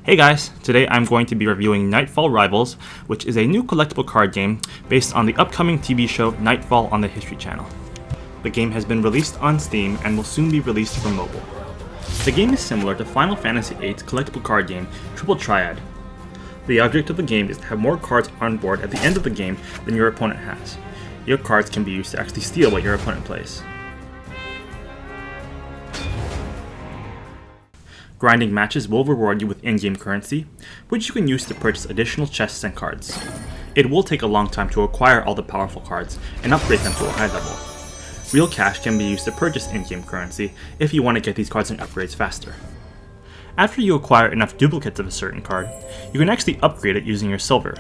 Hey guys, today I'm going to be reviewing Knightfall Rivals, which is a new collectible card game based on the upcoming TV show Knightfall on the History Channel. The game has been released on Steam and will soon be released for mobile. The game is similar to Final Fantasy VIII's collectible card game Triple Triad. The object of the game is to have more cards on board at the end of the game than your opponent has. Your cards can be used to actually steal what your opponent plays. Grinding matches will reward you with in-game currency, which you can use to purchase additional chests and cards. It will take a long time to acquire all the powerful cards and upgrade them to a high level. Real cash can be used to purchase in-game currency if you want to get these cards and upgrades faster. After you acquire enough duplicates of a certain card, you can actually upgrade it using your silver.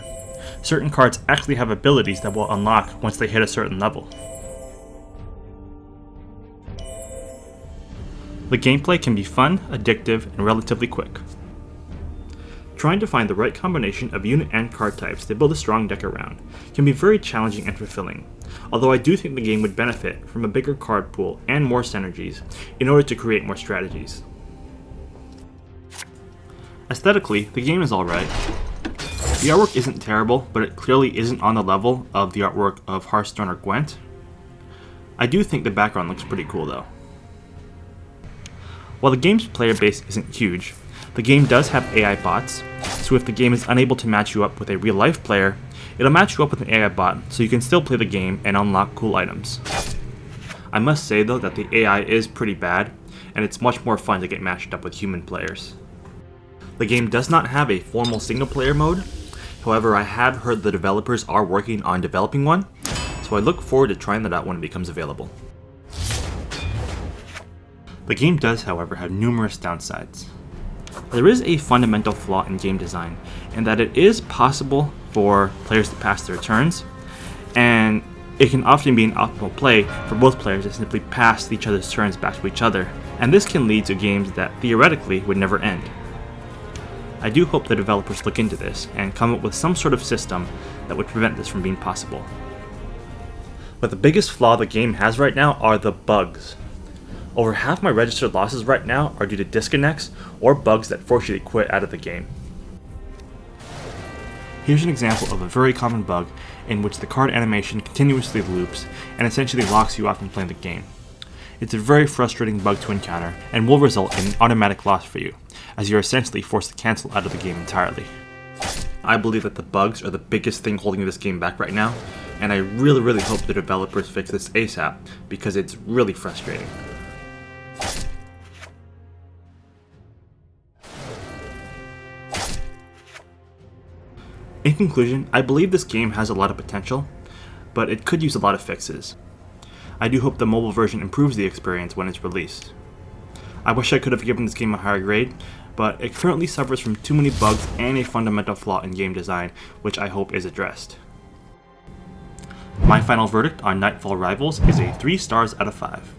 Certain cards actually have abilities that will unlock once they hit a certain level. The gameplay can be fun, addictive, and relatively quick. Trying to find the right combination of unit and card types to build a strong deck around can be very challenging and fulfilling, although I do think the game would benefit from a bigger card pool and more synergies in order to create more strategies. Aesthetically, the game is alright. The artwork isn't terrible, but it clearly isn't on the level of the artwork of Hearthstone or Gwent. I do think the background looks pretty cool though. While the game's player base isn't huge, the game does have AI bots, so if the game is unable to match you up with a real-life player, it'll match you up with an AI bot so you can still play the game and unlock cool items. I must say though that the AI is pretty bad, and it's much more fun to get matched up with human players. The game does not have a formal single-player mode, however I have heard the developers are working on developing one, so I look forward to trying that out when it becomes available. The game does, however, have numerous downsides. There is a fundamental flaw in game design, in that it is possible for players to pass their turns, and it can often be an optimal play for both players to simply pass each other's turns back to each other, and this can lead to games that theoretically would never end. I do hope the developers look into this and come up with some sort of system that would prevent this from being possible. But the biggest flaw the game has right now are the bugs. Over half my registered losses right now are due to disconnects or bugs that force you to quit out of the game. Here's an example of a very common bug in which the card animation continuously loops and essentially locks you out from playing the game. It's a very frustrating bug to encounter and will result in an automatic loss for you, as you're essentially forced to cancel out of the game entirely. I believe that the bugs are the biggest thing holding this game back right now, and I really hope the developers fix this ASAP because it's really frustrating. In conclusion, I believe this game has a lot of potential, but it could use a lot of fixes. I do hope the mobile version improves the experience when it's released. I wish I could have given this game a higher grade, but it currently suffers from too many bugs and a fundamental flaw in game design, which I hope is addressed. My final verdict on Knightfall Rivals is a 3 stars out of 5.